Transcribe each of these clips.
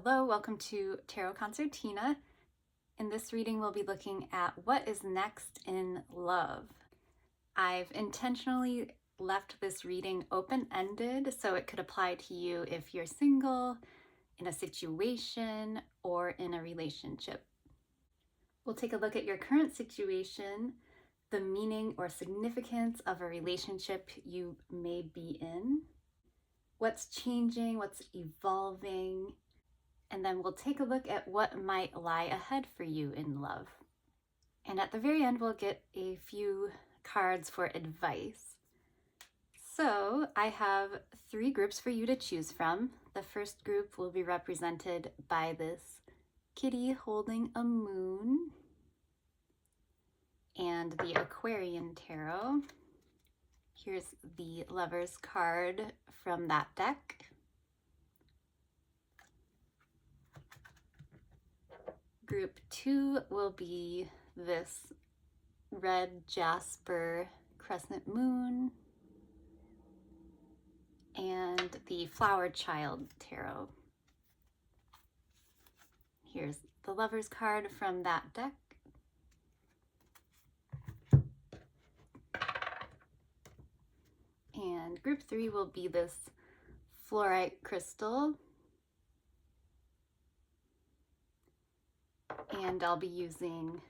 Hello, welcome to Tarot Concertina. In this reading, we'll be looking at what is next in love. I've intentionally left this reading open-ended so it could apply to you if you're single, in a situation, or in a relationship. We'll take a look at your current situation, the meaning or significance of a relationship you may be in, what's changing, what's evolving, and then we'll take a look at what might lie ahead for you in love. And at the very end, we'll get a few cards for advice. So I have 3 groups for you to choose from. The first group will be represented by this kitty holding a moon and the Aquarian Tarot. Here's the Lover's card from that deck. Group 2 will be this red jasper crescent moon and the Flower Child Tarot. Here's the Lover's card from that deck. And group 3 will be this fluorite crystal. And I'll be using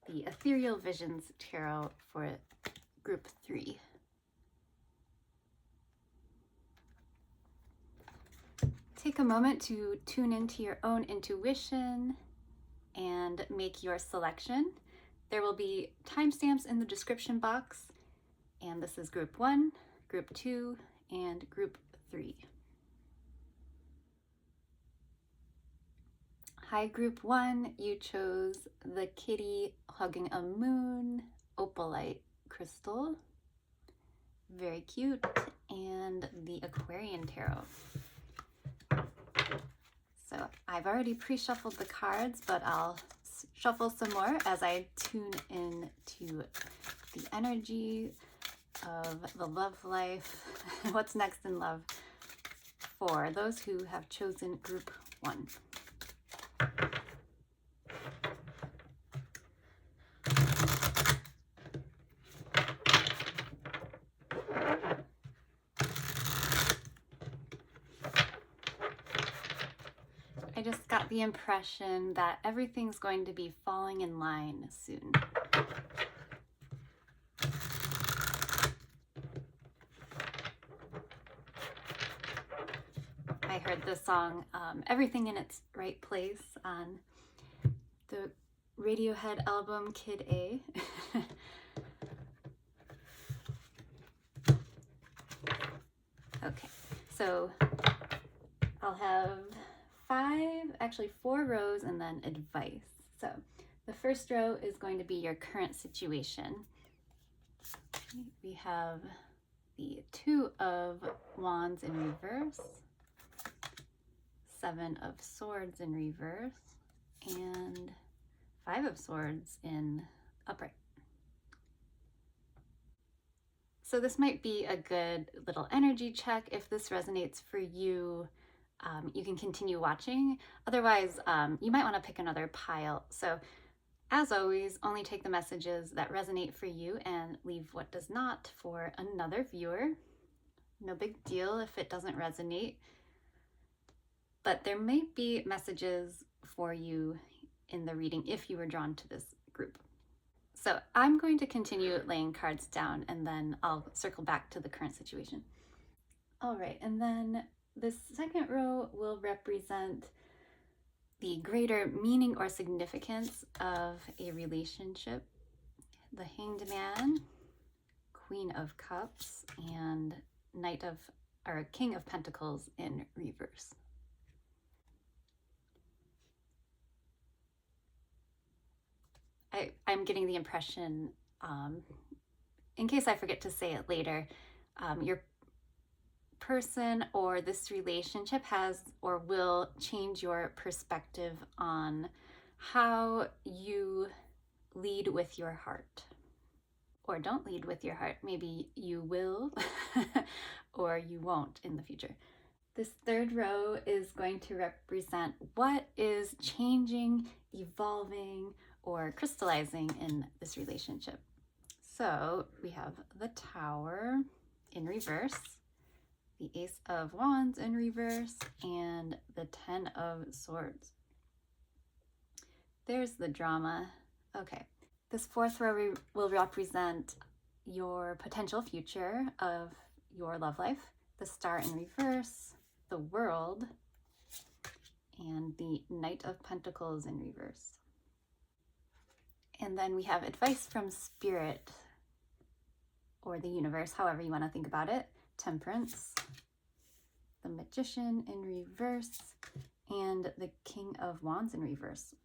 the Ethereal Visions Tarot for group 3. Take a moment to tune into your own intuition and make your selection. There will be timestamps in the description box, and this is group 1, group 2, and group 3. Hi, group 1, you chose the kitty hugging a moon opalite crystal. Very cute. And the Aquarian Tarot. So I've already pre-shuffled the cards, but I'll shuffle some more as I tune in to the energy of the love life, what's next in love for those who have chosen group 1. I just got the impression that everything's going to be falling in line soon. I heard the song Everything in Its Right Place on the Radiohead album Kid A. Okay, so I'll have 4 rows and then advice. So the first row is going to be your current situation. We have the 2 of Wands in reverse, 7 of Swords in reverse, and 5 of Swords in upright. So this might be a good little energy check. If this resonates for you, you can continue watching. Otherwise, you might want to pick another pile. So as always, only take the messages that resonate for you and leave what does not for another viewer. No big deal if it doesn't resonate. But there may be messages for you in the reading if you were drawn to this group. So I'm going to continue laying cards down and then I'll circle back to the current situation. All right, and then this second row will represent the greater meaning or significance of a relationship. The Hanged Man, Queen of Cups, and King of Pentacles in reverse. I'm getting the impression, in case I forget to say it later, your person or this relationship has or will change your perspective on how you lead with your heart. Or don't lead with your heart. Maybe you will or you won't in the future. This third row is going to represent what is changing, evolving, or crystallizing in this relationship. So we have the Tower in reverse, the Ace of Wands in reverse, and the Ten of Swords. There's the drama. Okay, this fourth row will represent your potential future of your love life, the Star in reverse, the World, and the Knight of Pentacles in reverse. And then we have advice from Spirit, or the universe, however you want to think about it, Temperance, the Magician in reverse, and the King of Wands in reverse.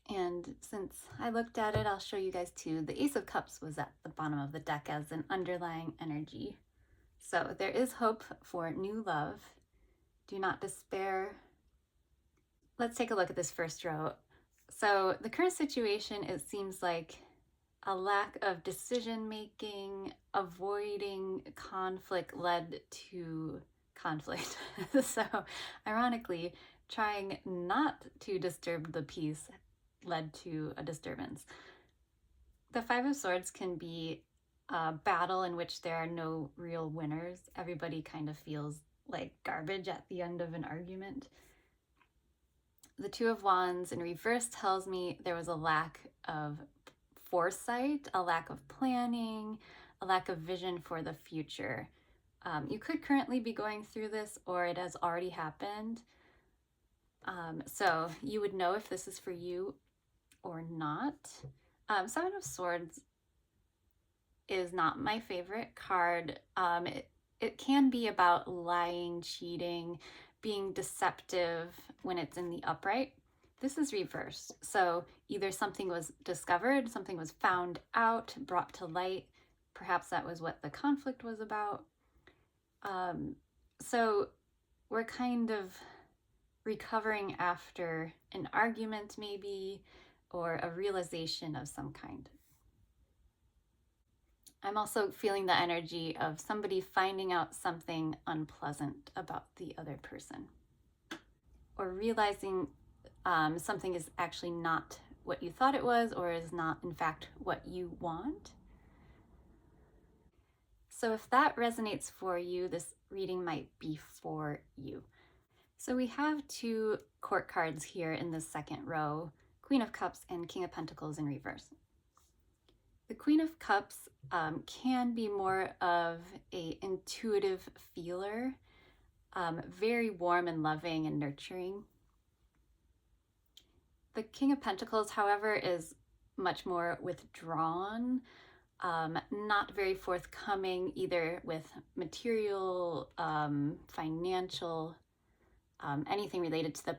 And since I looked at it, I'll show you guys too. The Ace of Cups was at the bottom of the deck as an underlying energy. So there is hope for new love. Do not despair. Let's take a look at this first row. So the current situation, it seems like a lack of decision-making, avoiding conflict led to conflict. So ironically, trying not to disturb the peace led to a disturbance. The Five of Swords can be a battle in which there are no real winners. Everybody kind of feels like garbage at the end of an argument. The Two of Wands in reverse tells me there was a lack of foresight, a lack of planning, a lack of vision for the future. You could currently be going through this, or it has already happened. So you would know if this is for you or not. Seven of Swords is not my favorite card. It can be about lying, cheating, being deceptive when it's in the upright. This is reverse. So either something was discovered, something was found out, brought to light. Perhaps that was what the conflict was about. So we're kind of recovering after an argument maybe, or a realization of some kind. I'm also feeling the energy of somebody finding out something unpleasant about the other person, or realizing something is actually not what you thought it was, or is not in fact what you want. So if that resonates for you, this reading might be for you. So we have two court cards here in the second row, Queen of Cups and King of Pentacles in reverse. The Queen of Cups can be more of an intuitive feeler, very warm and loving and nurturing. The King of Pentacles, however, is much more withdrawn, not very forthcoming either with material, financial, anything related to the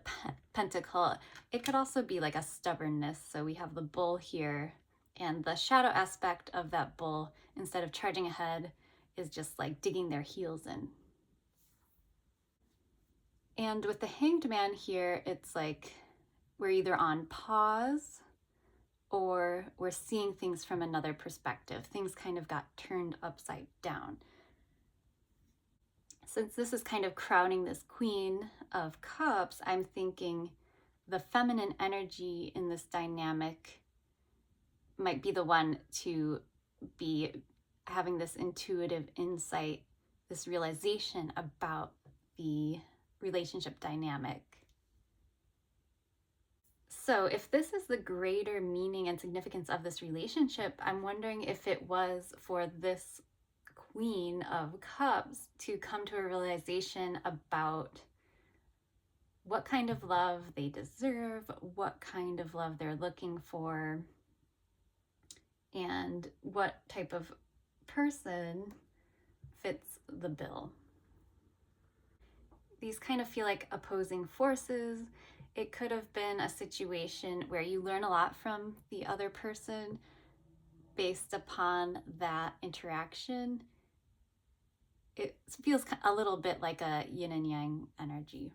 pentacle. It could also be like a stubbornness. So we have the bull here, and the shadow aspect of that bull, instead of charging ahead, is just like digging their heels in. And with the Hanged Man here, it's like we're either on pause or we're seeing things from another perspective. Things kind of got turned upside down. Since this is kind of crowning this Queen of Cups, I'm thinking the feminine energy in this dynamic might be the one to be having this intuitive insight, this realization about the relationship dynamic. So if this is the greater meaning and significance of this relationship, I'm wondering if it was for this Queen of Cups to come to a realization about what kind of love they deserve, what kind of love they're looking for, and what type of person fits the bill. These kind of feel like opposing forces. It could have been a situation where you learn a lot from the other person based upon that interaction. It feels a little bit like a yin and yang energy.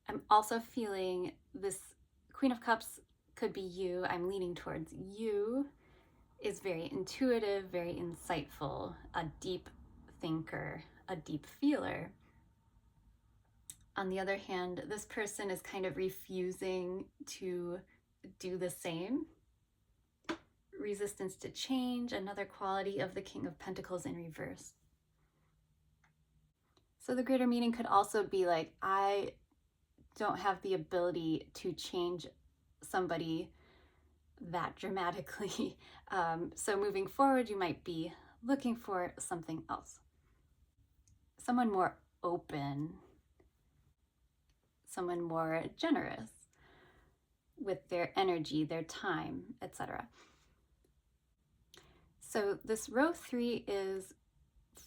I'm also feeling this Queen of Cups could be you. I'm leaning towards you. Is very intuitive, very insightful, a deep thinker, a deep feeler. On the other hand, this person is kind of refusing to do the same. Resistance to change, another quality of the King of Pentacles in reverse. So the greater meaning could also be like, I don't have the ability to change somebody that dramatically. So moving forward, you might be looking for something else. Someone more open, someone more generous with their energy, their time, etc. So this row 3 is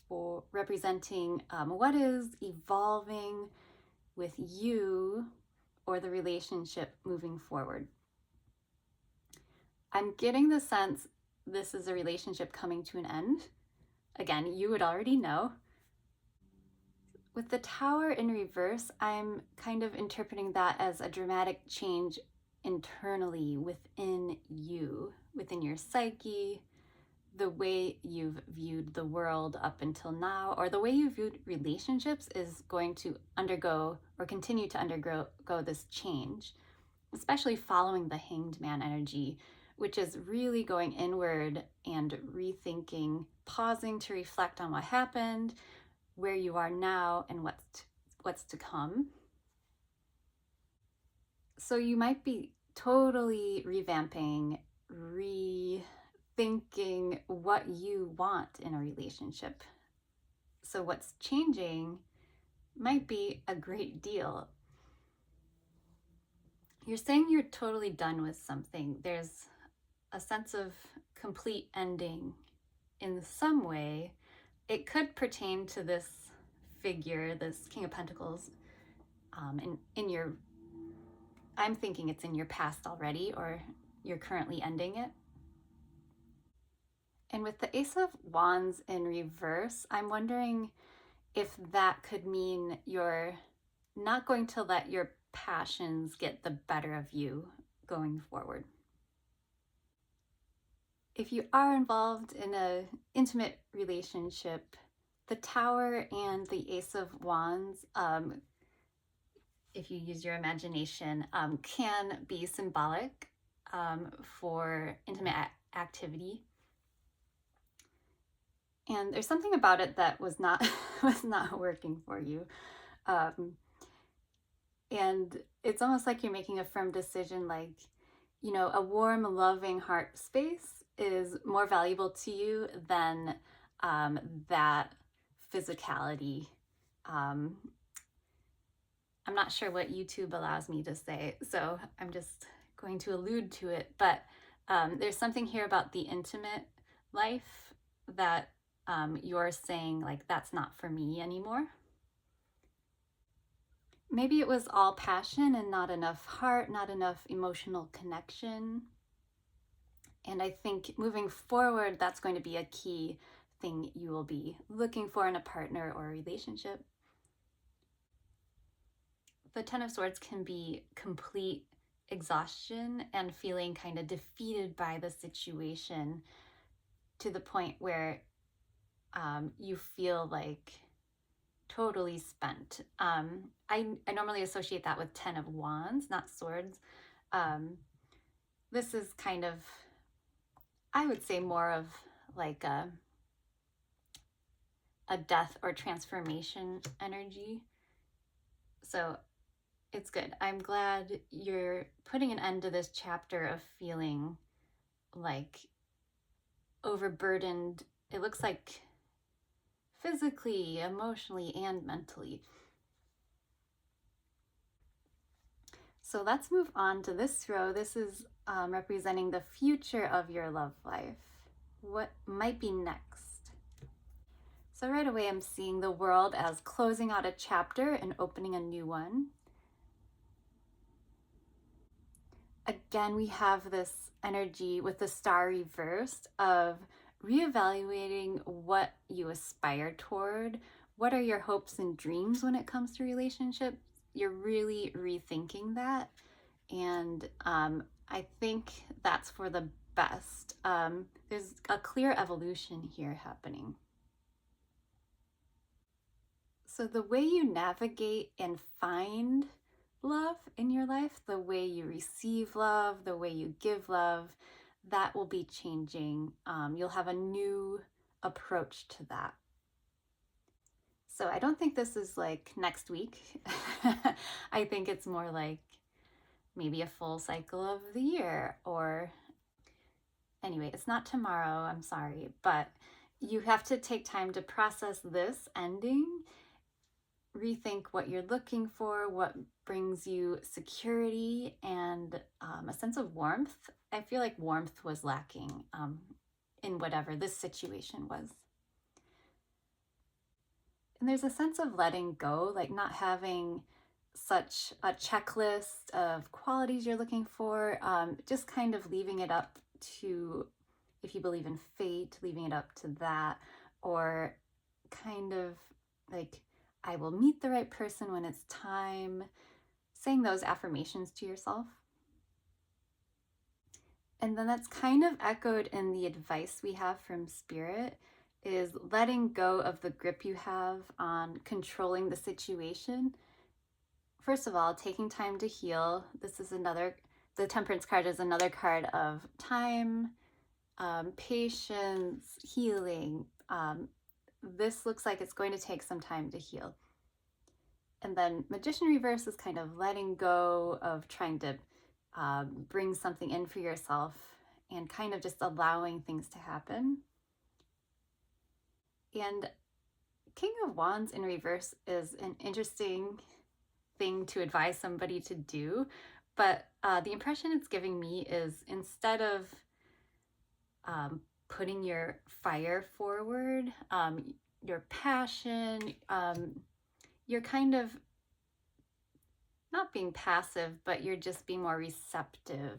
for representing what is evolving with you or the relationship moving forward. I'm getting the sense this is a relationship coming to an end. Again, you would already know. With the Tower in reverse, I'm kind of interpreting that as a dramatic change internally within you, within your psyche, the way you've viewed the world up until now, or the way you viewed relationships is going to undergo or continue to undergo this change, especially following the Hanged Man energy, which is really going inward and rethinking, pausing to reflect on what happened, where you are now, and what's to come. So you might be totally revamping, rethinking what you want in a relationship. So what's changing might be a great deal. You're saying you're totally done with something. There's a sense of complete ending in some way. It could pertain to this figure, this King of Pentacles, in your, I'm thinking it's in your past already, or you're currently ending it. And with the Ace of Wands in reverse, I'm wondering if that could mean you're not going to let your passions get the better of you going forward. If you are involved in an intimate relationship, the Tower and the Ace of Wands, if you use your imagination, can be symbolic for intimate activity. And there's something about it that was not working for you. And it's almost like you're making a firm decision, like, you know, a warm, loving heart space is more valuable to you than that physicality. I'm not sure what YouTube allows me to say, so I'm just going to allude to it. But there's something here about the intimate life that you're saying, like, that's not for me anymore. Maybe it was all passion and not enough heart, not enough emotional connection. And I think moving forward, that's going to be a key thing you will be looking for in a partner or a relationship. The Ten of Swords can be complete exhaustion and feeling kind of defeated by the situation to the point where you feel like totally spent. I normally associate that with Ten of Wands, not Swords. This is kind of, I would say, more of like a death or transformation energy. So it's good. I'm glad you're putting an end to this chapter of feeling like overburdened. It looks like physically, emotionally, and mentally. So let's move on to this row. This is representing the future of your love life. What might be next? So right away, I'm seeing the World as closing out a chapter and opening a new one. Again, we have this energy with the Star reversed of reevaluating what you aspire toward. What are your hopes and dreams when it comes to relationships? You're really rethinking that. And I think that's for the best. There's a clear evolution here happening. So the way you navigate and find love in your life, the way you receive love, the way you give love, that will be changing. You'll have a new approach to that. So I don't think this is like next week. I think it's more like maybe a full cycle of the year, or anyway, it's not tomorrow, I'm sorry, but you have to take time to process this ending, rethink what you're looking for, what brings you security and a sense of warmth. I feel like warmth was lacking in whatever this situation was. And there's a sense of letting go, like not having such a checklist of qualities you're looking for, just kind of leaving it up to, if you believe in fate, leaving it up to that, or kind of like, I will meet the right person when it's time, saying those affirmations to yourself. And then that's kind of echoed in the advice we have from Spirit, is letting go of the grip you have on controlling the situation. First of all, taking time to heal. This is another, the Temperance card is another card of time, patience, healing. This looks like it's going to take some time to heal. And then Magician reverse is kind of letting go of trying to bring something in for yourself and kind of just allowing things to happen. And King of Wands in reverse is an interesting thing to advise somebody to do, but the impression it's giving me is, instead of putting your fire forward, your passion, you're kind of not being passive, but you're just being more receptive,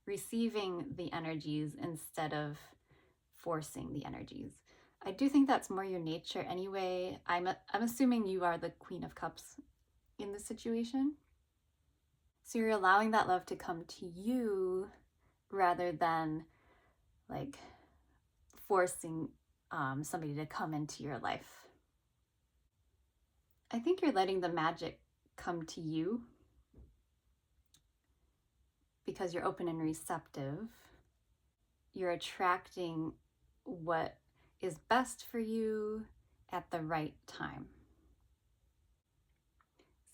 receiving the energies instead of forcing the energies. I do think that's more your nature anyway. I'm assuming you are the Queen of Cups in this situation. So you're allowing that love to come to you rather than like forcing somebody to come into your life. I think you're letting the magic come to you because you're open and receptive. You're attracting what is best for you at the right time.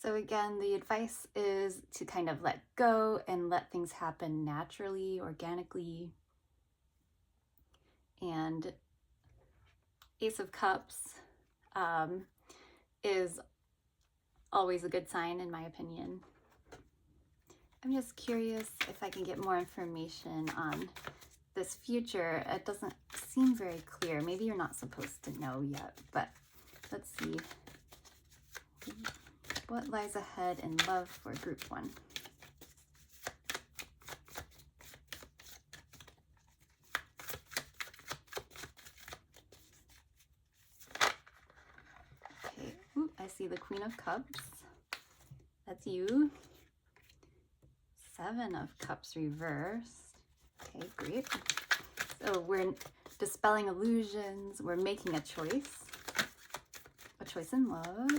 So again, the advice is to kind of let go and let things happen naturally, organically. And Ace of Cups is always a good sign, in my opinion. I'm just curious if I can get more information on this future. It doesn't seem very clear. Maybe you're not supposed to know yet, but let's see. What lies ahead in love for group 1? Okay, ooh, I see the Queen of Cups. That's you. 7 of Cups reversed. Okay, great. So we're dispelling illusions. We're making a choice in love.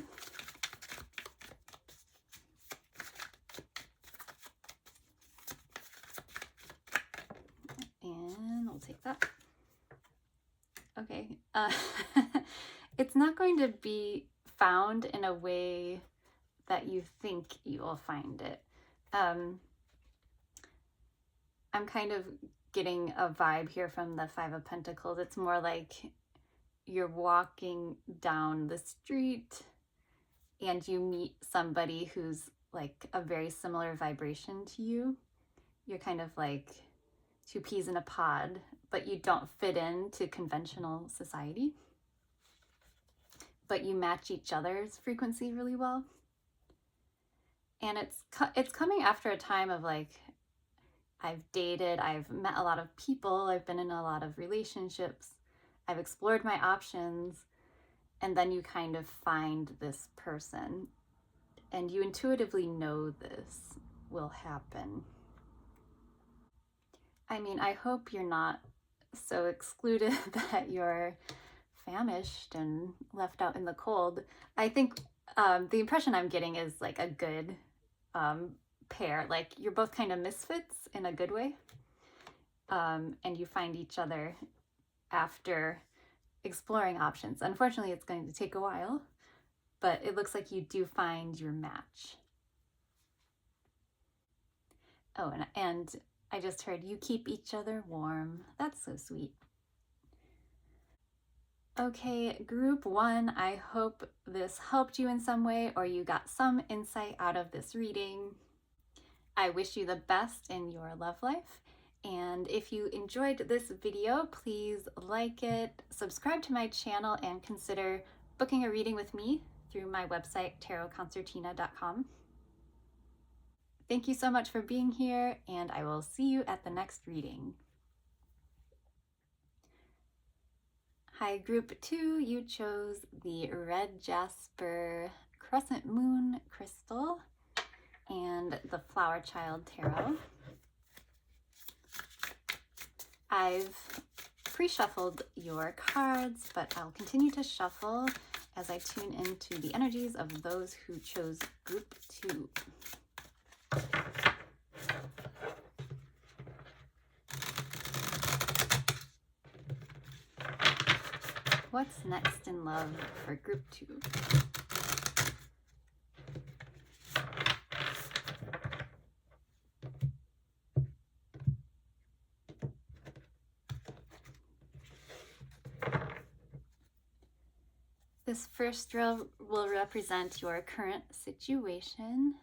And we'll take that. Okay. It's not going to be found in a way that you think you will find it. I'm kind of getting a vibe here from the 5 of Pentacles. It's more like you're walking down the street and you meet somebody who's like a very similar vibration to you. You're kind of like 2 peas in a pod, but you don't fit into conventional society. But you match each other's frequency really well. And it's coming after a time of like, I've dated, I've met a lot of people, I've been in a lot of relationships, I've explored my options, and then you kind of find this person and you intuitively know this will happen. I mean, I hope you're not so excluded that your famished and left out in the cold. I think the impression I'm getting is like a good pair. Like you're both kind of misfits in a good way. And you find each other after exploring options. Unfortunately, it's going to take a while, but it looks like you do find your match. Oh, and I just heard you keep each other warm. That's so sweet. Okay, group one, I hope this helped you in some way or you got some insight out of this reading. I wish you the best in your love life. And if you enjoyed this video, please like it, subscribe to my channel, and consider booking a reading with me through my website, tarotconcertina.com. Thank you so much for being here, and I will see you at the next reading. Hi, group two, you chose the red jasper crescent moon crystal and the flower child tarot. I've pre-shuffled your cards, but I'll continue to shuffle as I tune into the energies of those who chose group two. What's next in love for group two? This first row will represent your current situation.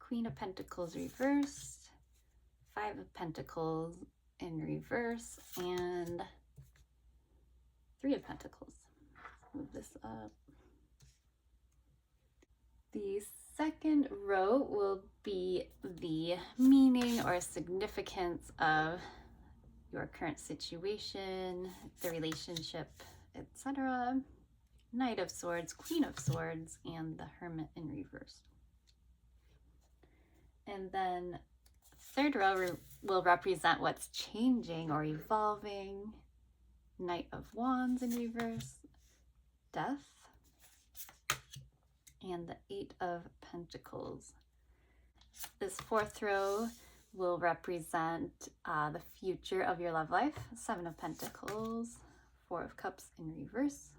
Queen of Pentacles reversed, Five of Pentacles in reverse, and Three of Pentacles. Let's move this up. The second row will be the meaning or significance of your current situation, the relationship, etc. Knight of Swords, Queen of Swords, and the Hermit in reverse. And then third row will represent what's changing or evolving. Knight of Wands in reverse, Death, and the Eight of Pentacles. This fourth row will represent the future of your love life. Seven of Pentacles, Four of Cups in reverse,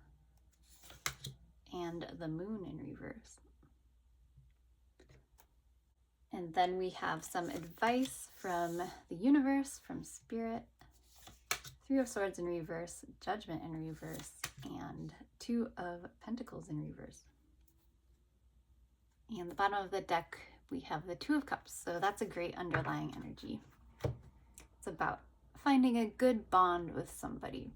and the Moon in reverse. And then we have some advice from the universe, from Spirit. Three of Swords in reverse, Judgment in reverse, and Two of Pentacles in reverse. And the bottom of the deck, we have the Two of Cups. So that's a great underlying energy. It's about finding a good bond with somebody.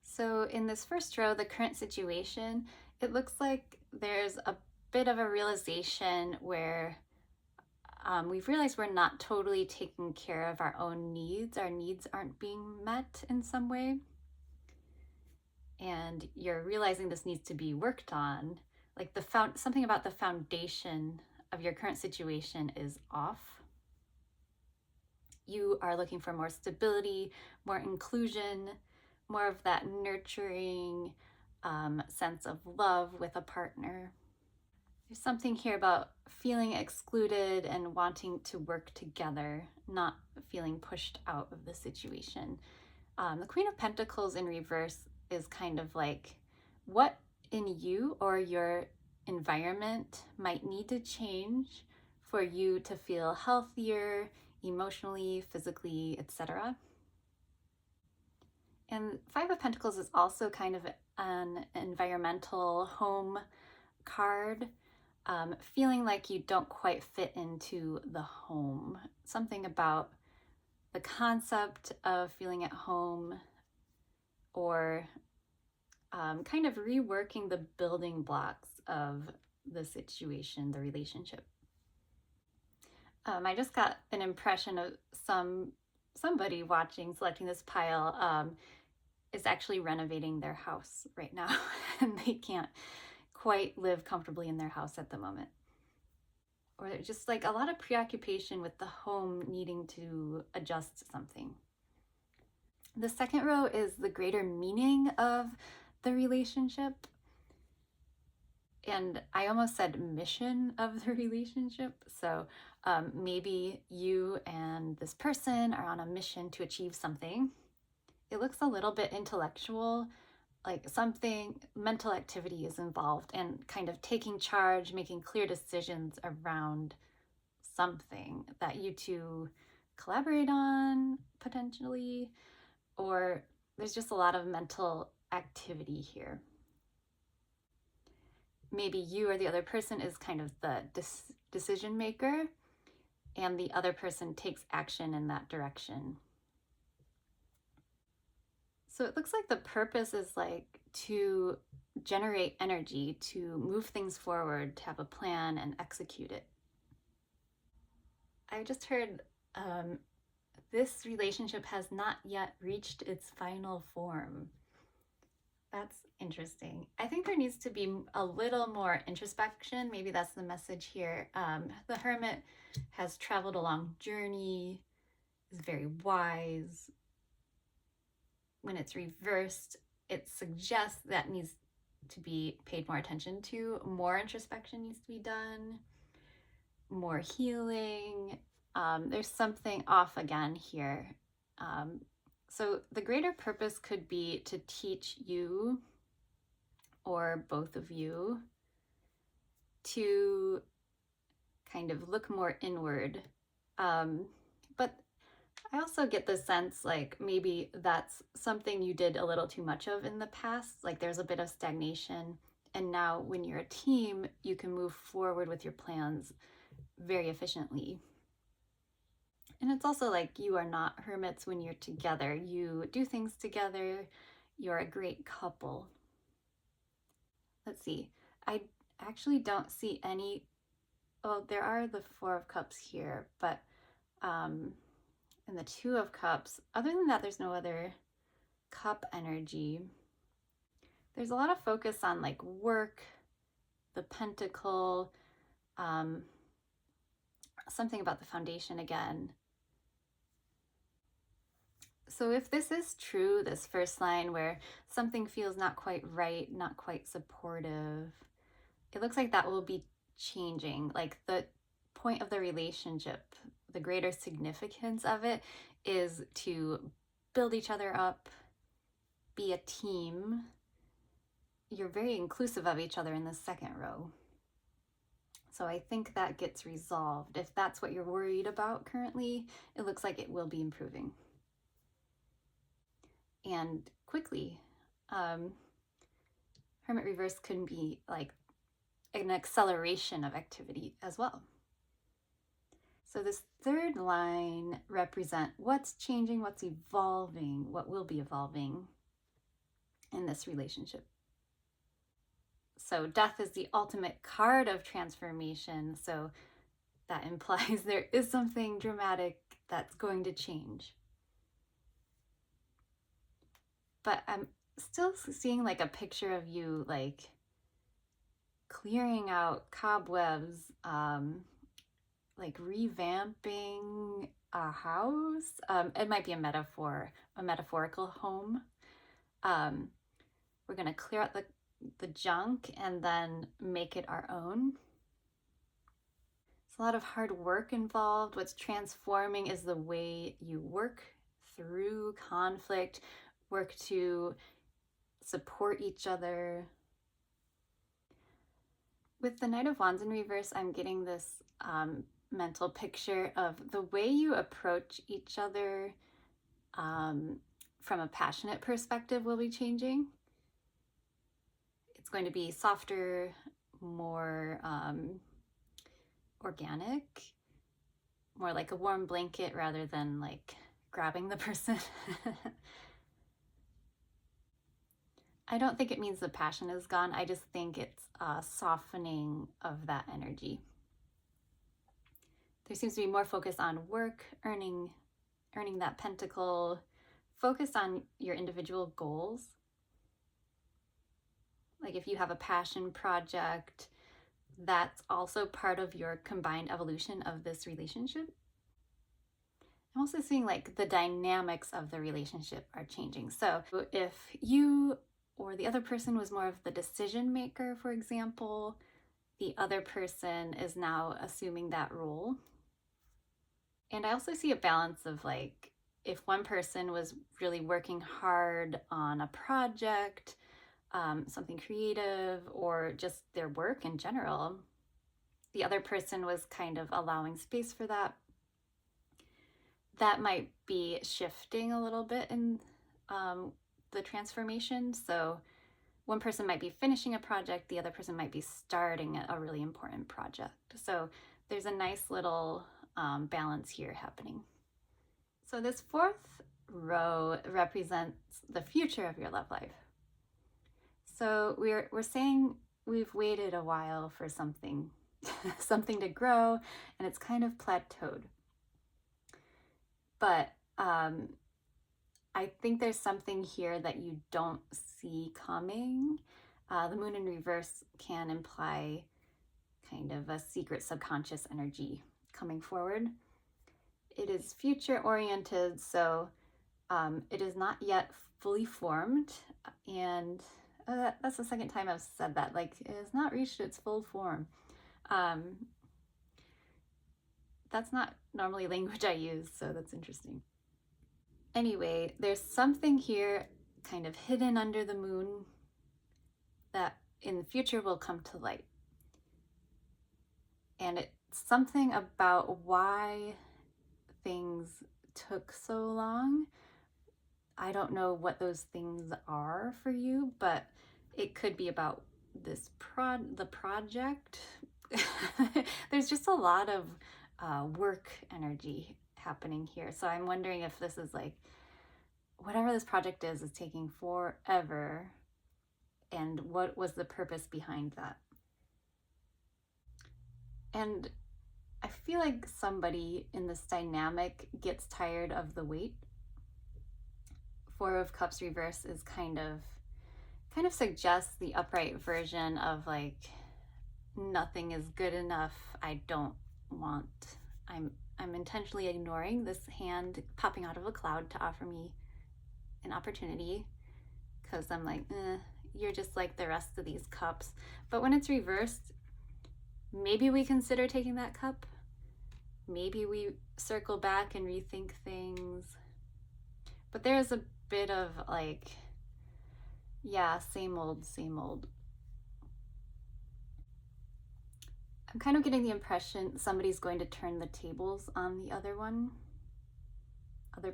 So in this first row, the current situation, it looks like there's a bit of a realization where we've realized we're not totally taking care of our own needs. Our needs aren't being met in some way. And you're realizing this needs to be worked on. Like something about the foundation of your current situation is off. You are looking for more stability, more inclusion, more of that nurturing sense of love with a partner. There's something here about feeling excluded and wanting to work together, not feeling pushed out of the situation. The Queen of Pentacles in reverse is kind of like what in you or your environment might need to change for you to feel healthier emotionally, physically, etc. And Five of Pentacles is also kind of an environmental home card. Feeling like you don't quite fit into the home. Something about the concept of feeling at home, or kind of reworking the building blocks of the situation, the relationship. I just got an impression of somebody watching, selecting this pile, is actually renovating their house right now, and they can't quite live comfortably in their house at the moment. Or just like a lot of preoccupation with the home needing to adjust something. The second row is the greater meaning of the relationship. And I almost said mission of the relationship. So maybe you and this person are on a mission to achieve something. It looks a little bit intellectual, like something, mental activity is involved and kind of taking charge, making clear decisions around something that you two collaborate on potentially, or there's just a lot of mental activity here. Maybe you or the other person is kind of the decision maker, and the other person takes action in that direction. So it looks like the purpose is like to generate energy, to move things forward, to have a plan and execute it. I just heard this relationship has not yet reached its final form. That's interesting. I think there needs to be a little more introspection. Maybe that's the message here. The Hermit has traveled a long journey, is very wise. When it's reversed, it suggests that needs to be paid more attention to. More introspection needs to be done, more healing. There's something off again here. So the greater purpose could be to teach you or both of you to kind of look more inward. But I also get the sense like maybe that's something you did a little too much of in the past. Like there's a bit of stagnation. And now when you're a team, you can move forward with your plans very efficiently. And it's also like you are not hermits when you're together. You do things together. You're a great couple. Let's see. I actually don't see any. Oh, there are the Four of Cups here, but and the Two of Cups. Other than that, there's no other cup energy. There's a lot of focus on like work, the Pentacle, something about the foundation again. So if this is true, this first line where something feels not quite right, not quite supportive, it looks like that will be changing. Like the point of the relationship, the greater significance of it is to build each other up, be a team. You're very inclusive of each other in the second row. So I think that gets resolved. If that's what you're worried about currently, it looks like it will be improving. And quickly. Hermit reverse can be like an acceleration of activity as well. So this third line represents what's changing, what's evolving, what will be evolving in this relationship. So death is the ultimate card of transformation. So that implies there is something dramatic that's going to change. But I'm still seeing like a picture of you like clearing out cobwebs, like revamping a house. It might be a metaphor, a metaphorical home. We're gonna clear out the junk and then make it our own. It's a lot of hard work involved. What's transforming is the way you work through conflict, work to support each other. With the Knight of Wands in reverse, I'm getting this mental picture of the way you approach each other from a passionate perspective will be changing. It's going to be softer, more organic, more like a warm blanket rather than like grabbing the person. I don't think it means the passion is gone. I just think it's a softening of that energy. There seems to be more focus on work, earning that pentacle, focus on your individual goals. Like if you have a passion project, that's also part of your combined evolution of this relationship. I'm also seeing like the dynamics of the relationship are changing. So if you or the other person was more of the decision maker, for example, the other person is now assuming that role. And I also see a balance of like, if one person was really working hard on a project, something creative, or just their work in general, the other person was kind of allowing space for that. That might be shifting a little bit in the transformation. So one person might be finishing a project, the other person might be starting a really important project. So there's a nice little balance here happening. So this fourth row represents the future of your love life. So we're saying we've waited a while for something, something to grow, and it's kind of plateaued. But I think there's something here that you don't see coming. The moon in reverse can imply kind of a secret subconscious energy coming forward. It is future oriented, so it is not yet fully formed. And that's the second time I've said that. Like, it has not reached its full form. That's not normally language I use, so that's interesting. Anyway, there's something here kind of hidden under the moon that in the future will come to light. And it's something about why things took so long. I don't know what those things are for you, but it could be about this the project. There's just a lot of work energy happening here. So I'm wondering if this is like, whatever this project is taking forever, and what was the purpose behind that? And I feel like somebody in this dynamic gets tired of the wait. Four of Cups reverse is kind of suggests the upright version of like, nothing is good enough. I don't want, I'm intentionally ignoring this hand popping out of a cloud to offer me an opportunity, because I'm like, you're just like the rest of these cups. But when it's reversed, maybe we consider taking that cup. Maybe we circle back and rethink things. But there's a bit of like, yeah, same old, same old. I'm kind of getting the impression somebody's going to turn the tables on the other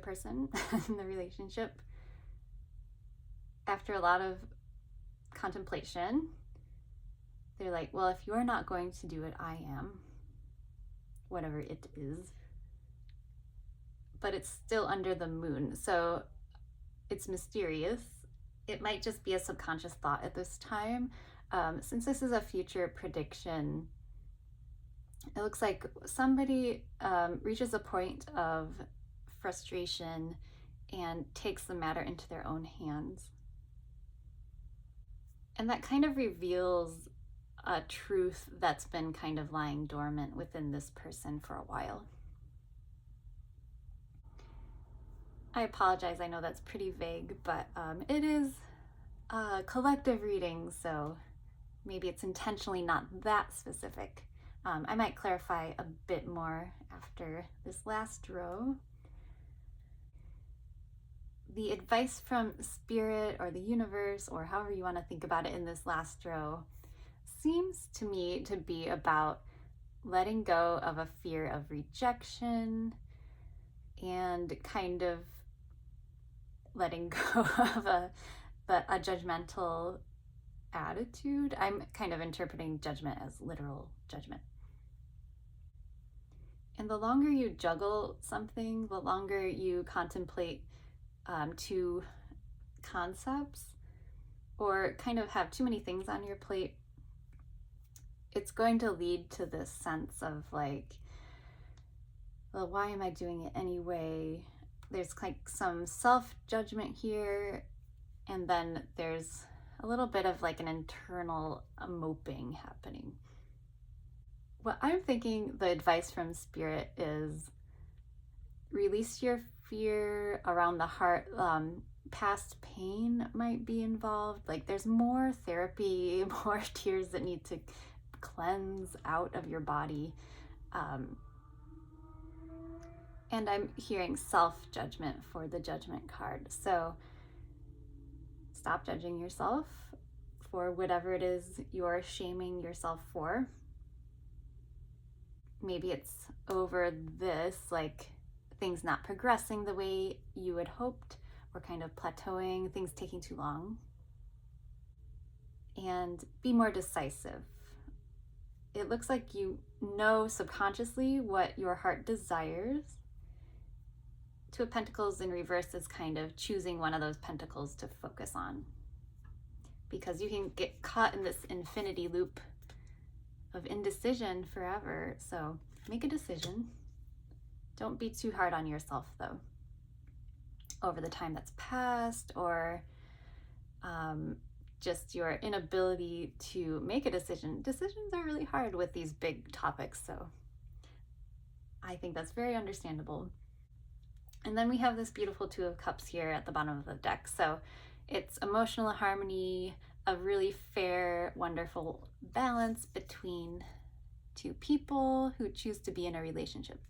person in the relationship. After a lot of contemplation, they're like, well, if you're not going to do it, I am. Whatever it is. But it's still under the moon, so it's mysterious. It might just be a subconscious thought at this time. Since this is a future prediction, it looks like somebody reaches a point of frustration and takes the matter into their own hands. And that kind of reveals a truth that's been kind of lying dormant within this person for a while. I apologize, I know that's pretty vague, but it is a collective reading, so maybe it's intentionally not that specific. I might clarify a bit more after this last row. The advice from spirit or the universe, or however you want to think about it in this last row, seems to me to be about letting go of a fear of rejection and kind of letting go of a judgmental attitude. I'm kind of interpreting judgment as literal judgment. And the longer you juggle something, the longer you contemplate two concepts, or kind of have too many things on your plate, it's going to lead to this sense of like, well, why am I doing it anyway? There's like some self-judgment here, and then there's a little bit of like an internal moping happening. What I'm thinking the advice from spirit is, release your fear around the heart. Past pain might be involved. Like there's more therapy, more tears that need to cleanse out of your body. And I'm hearing self-judgment for the Judgment card. So stop judging yourself for whatever it is you're shaming yourself for. Maybe it's over this, like things not progressing the way you had hoped, or kind of plateauing, things taking too long. And be more decisive. It looks like you know subconsciously what your heart desires. Two of Pentacles in reverse is kind of choosing one of those pentacles to focus on, because you can get caught in this infinity loop of indecision forever. So make a decision. Don't be too hard on yourself though over the time that's passed, or just your inability to make a decision. Decisions are really hard with these big topics, so I think that's very understandable. And then we have this beautiful Two of Cups here at the bottom of the deck. So it's emotional harmony, a really fair, wonderful balance between two people who choose to be in a relationship.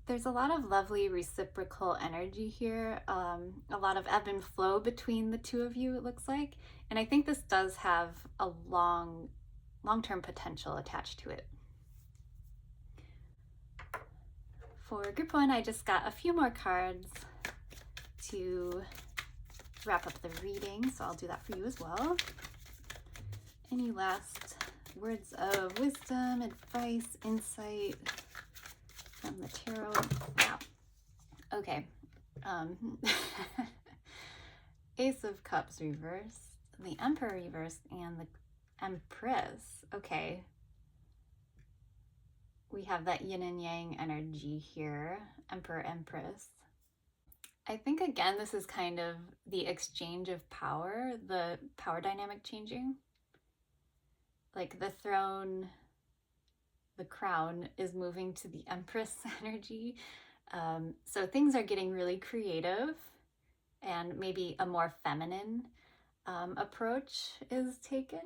There's a lot of lovely reciprocal energy here, a lot of ebb and flow between the two of you, it looks like. And I think this does have a long-term potential attached to it. For group one, I just got a few more cards to wrap up the reading, so I'll do that for you as well. Any last words of wisdom, advice, insight from the tarot? Wow. Okay. Ace of Cups reversed, the Emperor reversed, and the Empress. Okay. We have that yin and yang energy here, Emperor, Empress. I think again, this is kind of the exchange of power, the power dynamic changing. Like the throne, the crown is moving to the Empress energy. So things are getting really creative, and maybe a more feminine approach is taken.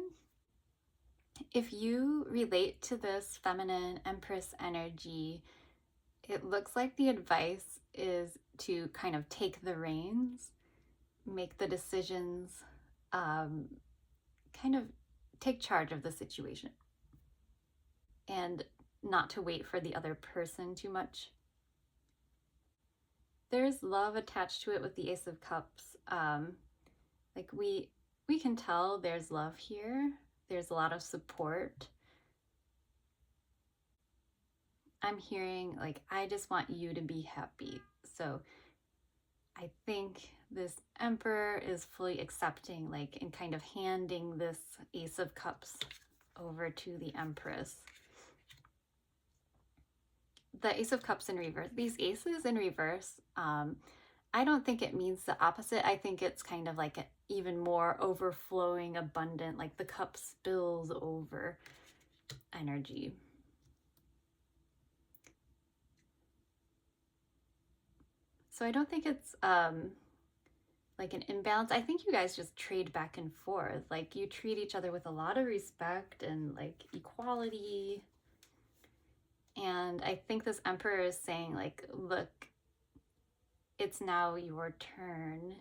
If you relate to this feminine Empress energy, it looks like the advice is to kind of take the reins, make the decisions, kind of take charge of the situation, and not to wait for the other person too much. There's love attached to it with the Ace of Cups. Like we can tell there's love here. There's a lot of support. I'm hearing like, I just want you to be happy. So I think this Emperor is fully accepting, like, and kind of handing this Ace of Cups over to the Empress. The Ace of Cups in reverse, these aces in reverse, I don't think it means the opposite. I think it's kind of like an even more overflowing, abundant, like the cup spills over energy. So I don't think it's like an imbalance. I think you guys just trade back and forth. Like you treat each other with a lot of respect and like equality. And I think this Emperor is saying like, look, it's now your turn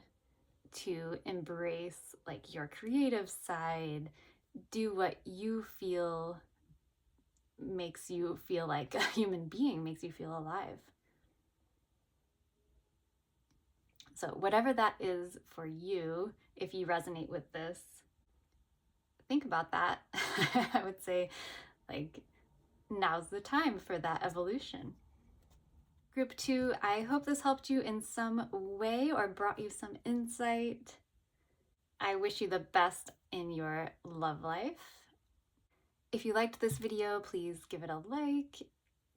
to embrace like your creative side, do what you feel makes you feel like a human being, makes you feel alive. So whatever that is for you, if you resonate with this, think about that. I would say like, now's the time for that evolution. Group 2, I hope this helped you in some way or brought you some insight. I wish you the best in your love life. If you liked this video, please give it a like.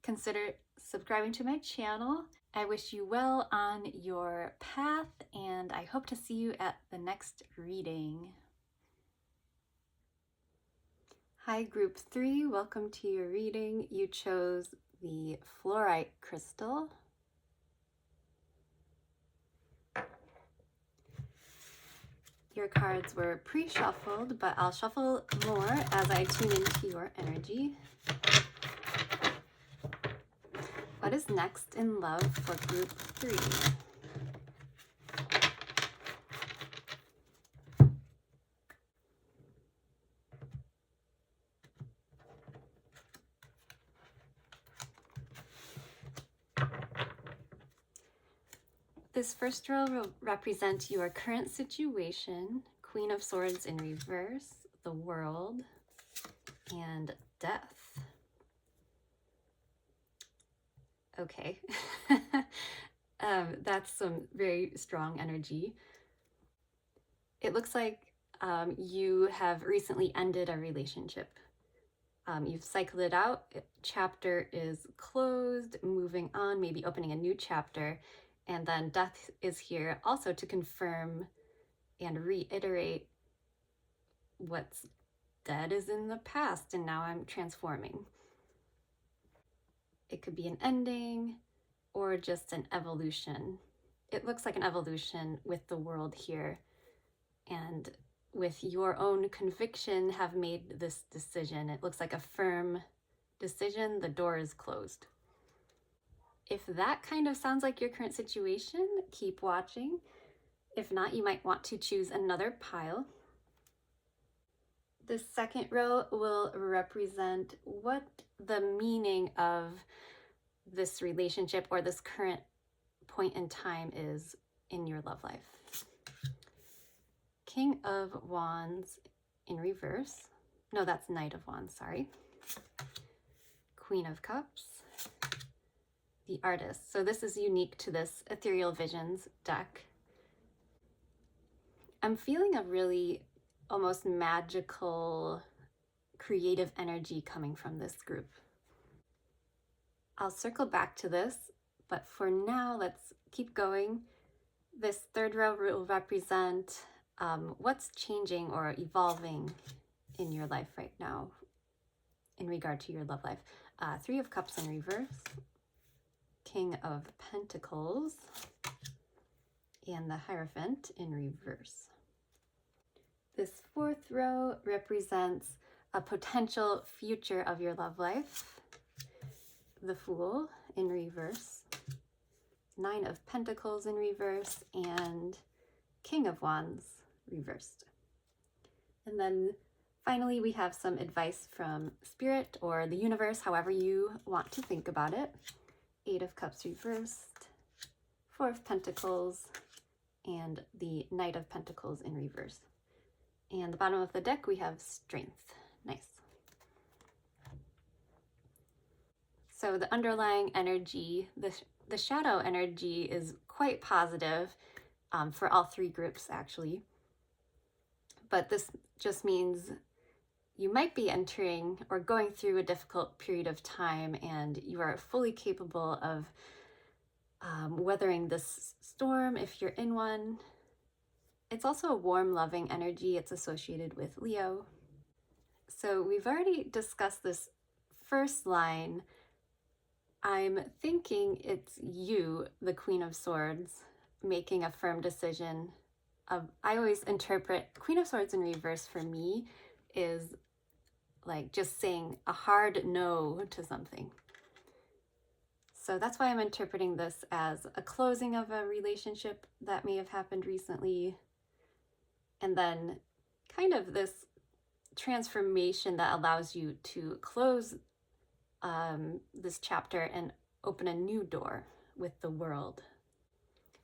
Consider subscribing to my channel. I wish you well on your path, and I hope to see you at the next reading. Hi, Group 3. Welcome to your reading. You chose the fluorite crystal, your cards were pre-shuffled, but I'll shuffle more as I tune into your energy. What is next in love for group 3? This first row will represent your current situation, Queen of Swords in reverse, the World, and Death. Okay, that's some very strong energy. It looks like you have recently ended a relationship. You've cycled it out, chapter is closed, moving on, maybe opening a new chapter, and then Death is here also to confirm and reiterate what's dead is in the past and now I'm transforming. It could be an ending or just an evolution. It looks like an evolution with the World here, and with your own conviction have made this decision. It looks like a firm decision. The door is closed. If that kind of sounds like your current situation, keep watching. If not, you might want to choose another pile. The second row will represent what the meaning of this relationship or this current point in time is in your love life. King of Wands in reverse. No, that's Knight of Wands, sorry. Queen of Cups. The Artist. So this is unique to this Ethereal Visions deck. I'm feeling a really almost magical, creative energy coming from this group. I'll circle back to this, but for now, let's keep going. This third row will represent what's changing or evolving in your life right now in regard to your love life. Three of Cups in reverse, King of Pentacles, and the Hierophant in reverse. This fourth row represents a potential future of your love life. The Fool in reverse, Nine of Pentacles in reverse, and King of Wands reversed. And then finally, we have some advice from Spirit or the universe, however you want to think about it. Eight of Cups reversed, Four of Pentacles, and the Knight of Pentacles in reverse. And the bottom of the deck, we have Strength. Nice. So the underlying energy, the shadow energy is quite positive for all three groups, actually. But this just means you might be entering or going through a difficult period of time, and you are fully capable of weathering this storm if you're in one. It's also a warm, loving energy. It's associated with Leo. So we've already discussed this first line. I'm thinking it's you, the Queen of Swords, making a firm decision. I always interpret Queen of Swords in reverse for me is like just saying a hard no to something. So that's why I'm interpreting this as a closing of a relationship that may have happened recently. And then kind of this transformation that allows you to close this chapter and open a new door with the World.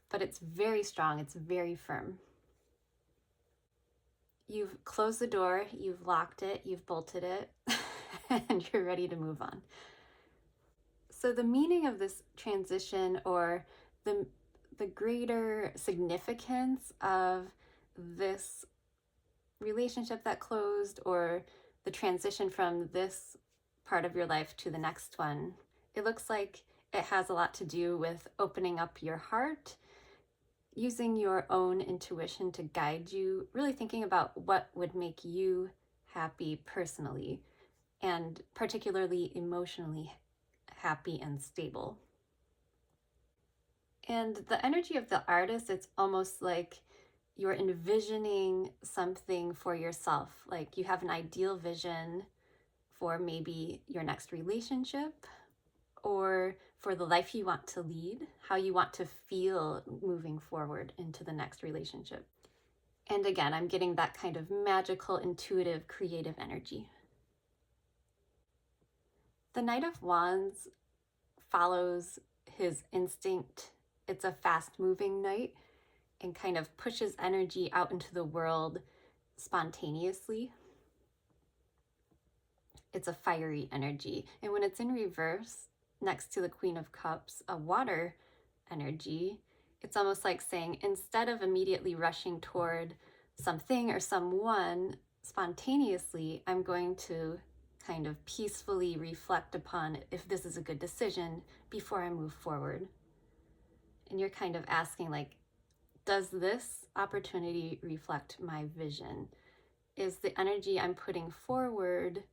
But it's very strong, it's very firm. You've closed the door, you've locked it, you've bolted it, and you're ready to move on. So the meaning of this transition, or the greater significance of this relationship that closed, or the transition from this part of your life to the next one, it looks like it has a lot to do with opening up your heart, using your own intuition to guide you, really thinking about what would make you happy personally, and particularly emotionally happy and stable. And the energy of the artist, it's almost like you're envisioning something for yourself. Like you have an ideal vision for maybe your next relationship, or for the life you want to lead, how you want to feel moving forward into the next relationship. And again, I'm getting that kind of magical, intuitive, creative energy. The Knight of Wands follows his instinct. It's a fast-moving knight and kind of pushes energy out into the world spontaneously. It's a fiery energy. And when it's in reverse, next to the Queen of Cups, a water energy, it's almost like saying, instead of immediately rushing toward something or someone spontaneously, I'm going to kind of peacefully reflect upon if this is a good decision before I move forward. And you're kind of asking, like, does this opportunity reflect my vision? Is the energy I'm putting forward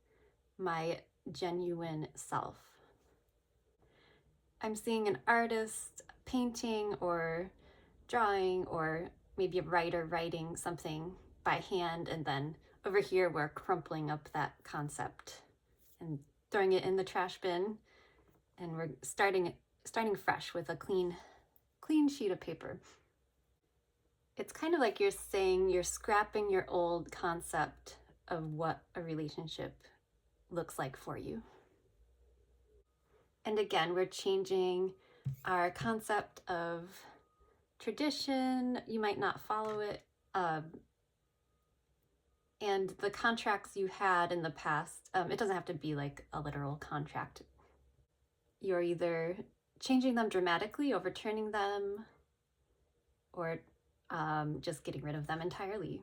my genuine self? I'm seeing an artist painting or drawing, or maybe a writer writing something by hand, and then over here we're crumpling up that concept and throwing it in the trash bin, and we're starting fresh with a clean sheet of paper. It's kind of like you're saying you're scrapping your old concept of what a relationship looks like for you. And again, we're changing our concept of tradition. You might not follow it. And the contracts you had in the past, it doesn't have to be like a literal contract. You're either changing them dramatically, overturning them, or just getting rid of them entirely.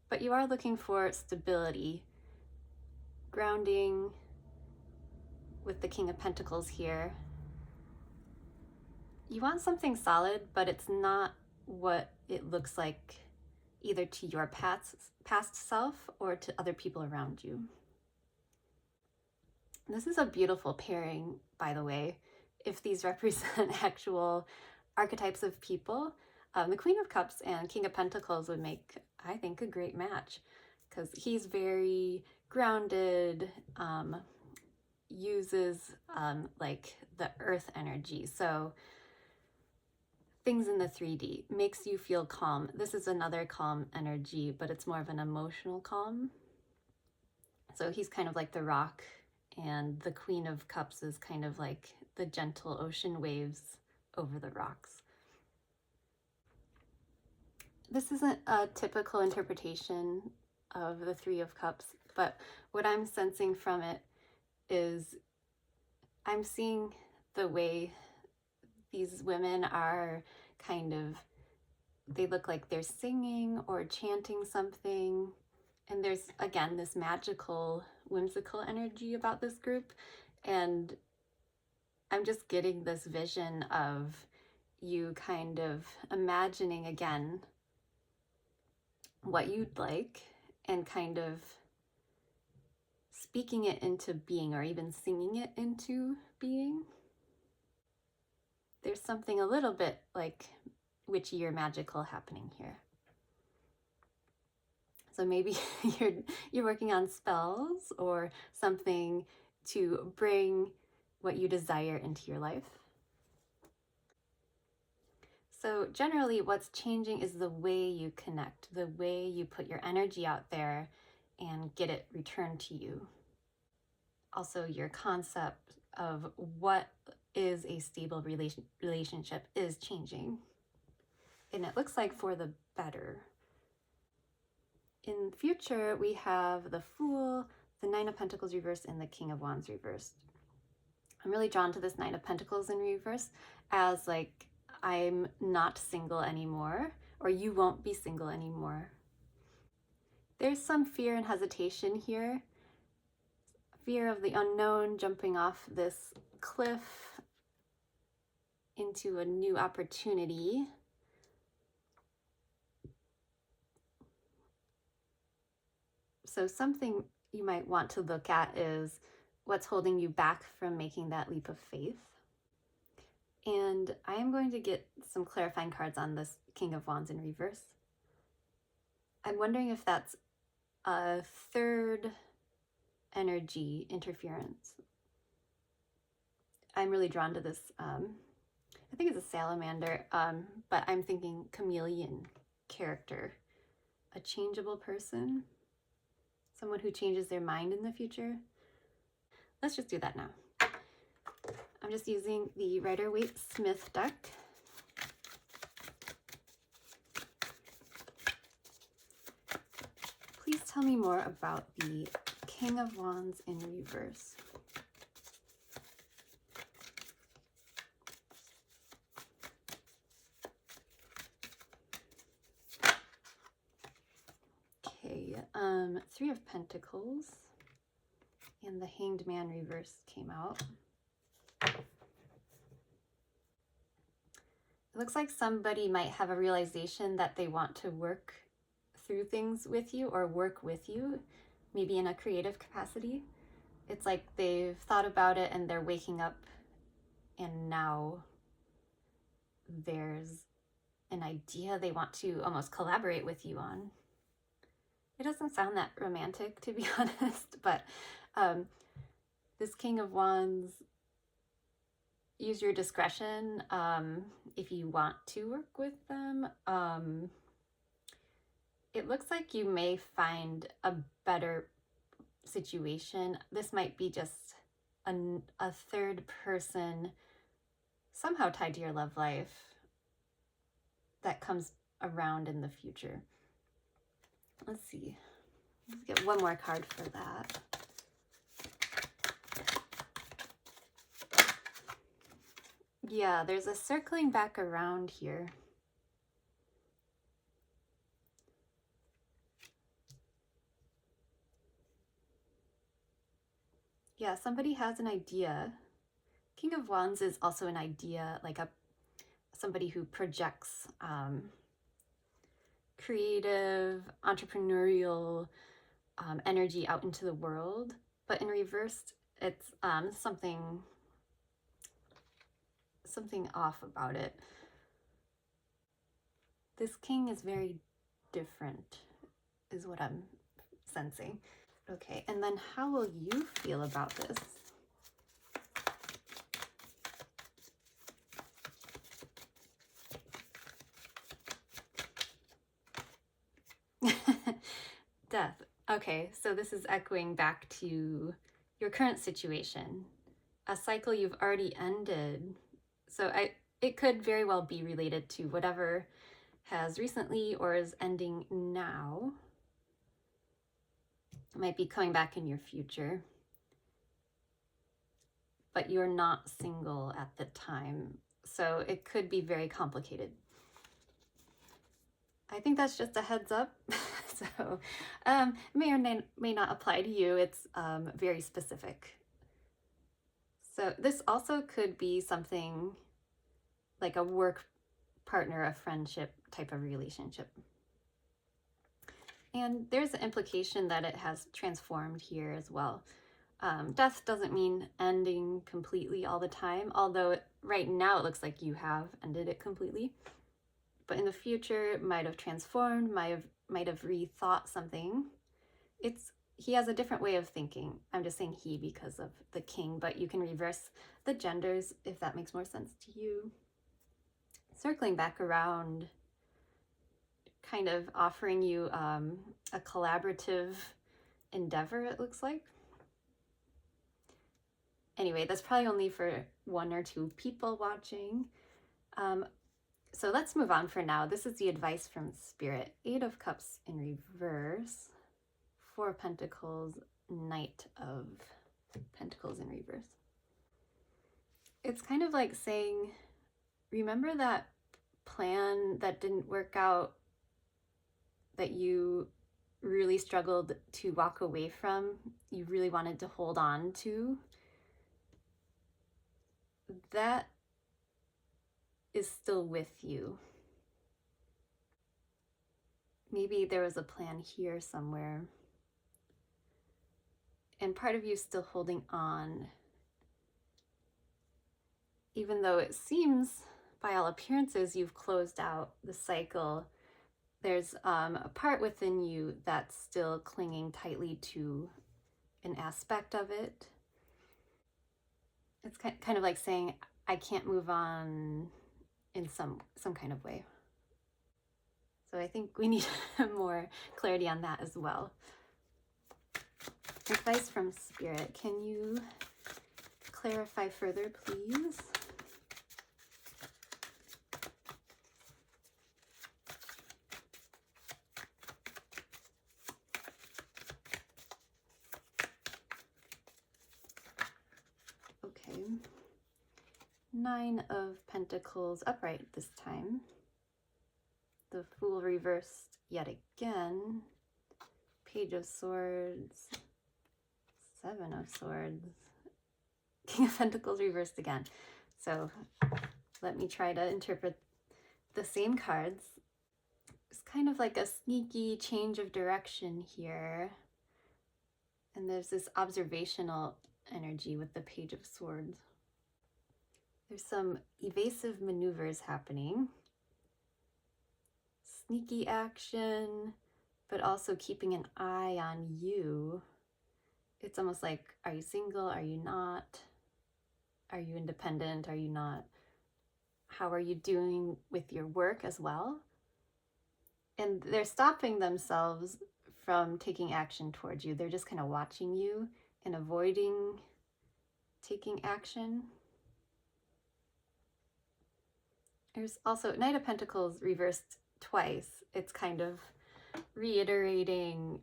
But you are looking for stability, grounding with the King of Pentacles here. You want something solid, but it's not what it looks like either to your past self or to other people around you. This is a beautiful pairing, by the way. If these represent actual archetypes of people, the Queen of Cups and King of Pentacles would make, I think, a great match, because he's very grounded, uses like the earth energy. So things in the 3D makes you feel calm. This is another calm energy, but it's more of an emotional calm. So he's kind of like the rock, and the Queen of Cups is kind of like the gentle ocean waves over the rocks. This isn't a typical interpretation of the Three of Cups, but what I'm sensing from it is I'm seeing the way these women are kind of, they look like they're singing or chanting something. And there's, again, this magical, whimsical energy about this group. And I'm just getting this vision of you kind of imagining, again, what you'd like and kind of speaking it into being, or even singing it into being. There's something a little bit like witchy or magical happening here. So maybe you're working on spells or something to bring what you desire into your life. So generally what's changing is the way you connect, the way you put your energy out there and get it returned to you. Also, your concept of what is a stable relationship is changing. And it looks like for the better. In future, we have the Fool, the Nine of Pentacles reversed, and the King of Wands reversed. I'm really drawn to this Nine of Pentacles in reverse as like, I'm not single anymore, or you won't be single anymore. There's some fear and hesitation here. Fear of the unknown, jumping off this cliff into a new opportunity. So something you might want to look at is what's holding you back from making that leap of faith. And I am going to get some clarifying cards on this King of Wands in reverse. I'm wondering if that's a third energy interference. I'm really drawn to this, I think it's a salamander, but I'm thinking chameleon character, a changeable person, someone who changes their mind in the future. Let's just do that now. I'm just using the Rider-Waite-Smith deck. Please tell me more about the King of Wands in reverse. Okay, Three of Pentacles and the Hanged Man reverse came out. It looks like somebody might have a realization that they want to work through things with you or work with you, maybe in a creative capacity. It's like they've thought about it and they're waking up and now there's an idea they want to almost collaborate with you on. It doesn't sound that romantic, to be honest, but this King of Wands, use your discretion if you want to work with them. It looks like you may find a better situation. This might be just a third person somehow tied to your love life that comes around in the future. Let's see. Let's get one more card for that. Yeah, there's a circling back around here. Yeah, somebody has an idea. King of Wands is also an idea, like somebody who projects creative, entrepreneurial energy out into the world. But in reverse, it's something off about it. This king is very different, is what I'm sensing. Okay, and then how will you feel about this? Death. Okay, so this is echoing back to your current situation, a cycle you've already ended. So it could very well be related to whatever has recently or is ending now. It might be coming back in your future. But you're not single at the time, so it could be very complicated. I think that's just a heads up. So may or may not apply to you. It's very specific. So this also could be something like a work partner, a friendship type of relationship. And there's an implication that it has transformed here as well. Death doesn't mean ending completely all the time, although right now it looks like you have ended it completely. But in the future, it might have transformed, might have rethought something. He has a different way of thinking. I'm just saying he because of the king, but you can reverse the genders if that makes more sense to you. Circling back around, kind of offering you a collaborative endeavor, it looks like. Anyway, that's probably only for 1 or 2 people watching. So let's move on for now. This is the advice from Spirit. 8 of Cups in reverse, 4 of Pentacles, Knight of Pentacles in reverse. It's kind of like saying, remember that plan that didn't work out, that you really struggled to walk away from, you really wanted to hold on to? That is still with you. Maybe there was a plan here somewhere and part of you is still holding on. Even though it seems, by all appearances, you've closed out the cycle, there's a part within you that's still clinging tightly to an aspect of it. It's kind of like saying, I can't move on in some kind of way. So I think we need more clarity on that as well. Advice from Spirit. Can you clarify further, please? Okay. 9 of Pentacles upright this time. The Fool reversed yet again. Page of Swords. 7 of Swords. King of Pentacles reversed again. So let me try to interpret the same cards. It's kind of like a sneaky change of direction here. And there's this observational energy with the Page of Swords. There's some evasive maneuvers happening. Sneaky action, but also keeping an eye on you. It's almost like, are you single? Are you not? Are you independent? Are you not? How are you doing with your work as well? And they're stopping themselves from taking action towards you. They're just kind of watching you and avoiding taking action. There's also Knight of Pentacles reversed twice. It's kind of reiterating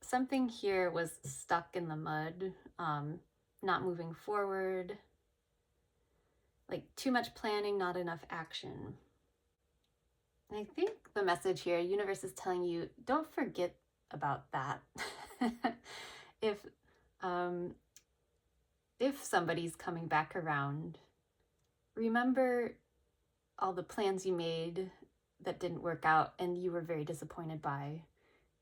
something here was stuck in the mud, not moving forward, like too much planning, not enough action. And I think the message here, universe is telling you, don't forget about that. If somebody's coming back around, remember all the plans you made that didn't work out and you were very disappointed by,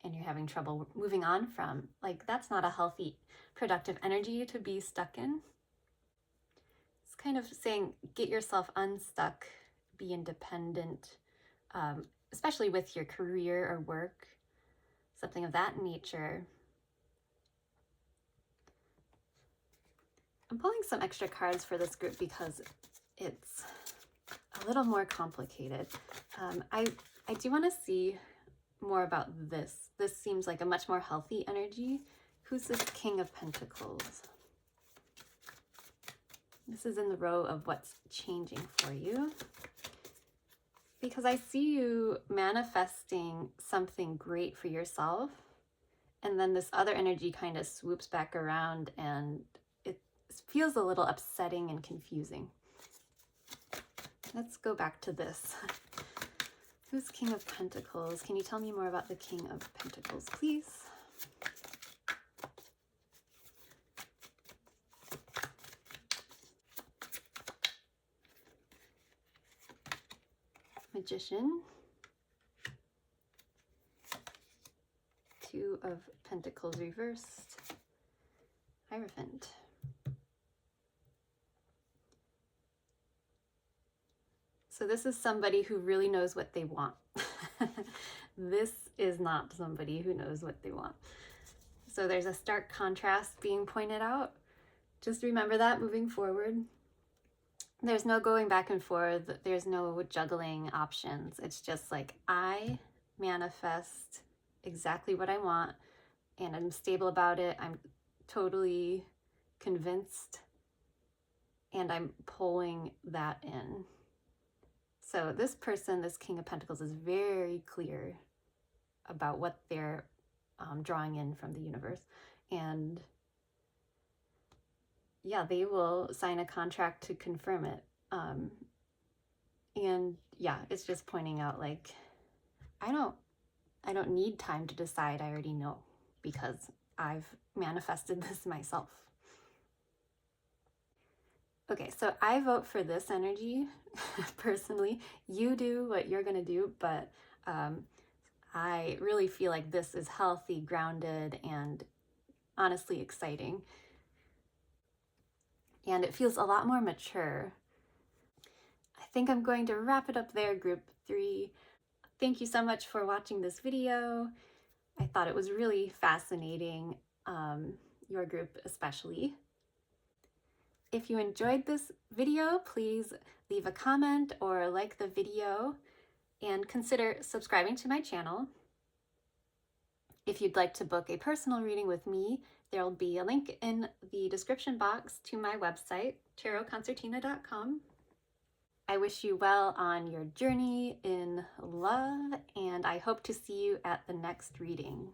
and you're having trouble moving on from. Like, that's not a healthy, productive energy to be stuck in. It's kind of saying, get yourself unstuck, be independent, especially with your career or work, something of that nature. I'm pulling some extra cards for this group because it's a little more complicated. I do want to see more about this. This seems like a much more healthy energy. Who's this King of Pentacles? This is in the row of what's changing for you. Because I see you manifesting something great for yourself, and then this other energy kind of swoops back around and it feels a little upsetting and confusing. Let's go back to this. Who's King of Pentacles? Can you tell me more about the King of Pentacles, please? Magician. 2 of Pentacles reversed. Hierophant. So this is somebody who really knows what they want. This is not somebody who knows what they want. So there's a stark contrast being pointed out. Just remember that moving forward. There's no going back and forth. There's no juggling options. It's just like, I manifest exactly what I want and I'm stable about it. I'm totally convinced and I'm pulling that in. So this person, this King of Pentacles, is very clear about what they're drawing in from the universe. And yeah, they will sign a contract to confirm it. And yeah, it's just pointing out, like, I don't need time to decide. I already know because I've manifested this myself. Okay, so I vote for this energy personally. You do what you're gonna do, but I really feel like this is healthy, grounded, and honestly exciting. And it feels a lot more mature. I think I'm going to wrap it up there, group 3. Thank you so much for watching this video. I thought it was really fascinating, your group especially. If you enjoyed this video, please leave a comment or like the video and consider subscribing to my channel. If you'd like to book a personal reading with me, there will be a link in the description box to my website, tarotconcertina.com. I wish you well on your journey in love, and I hope to see you at the next reading.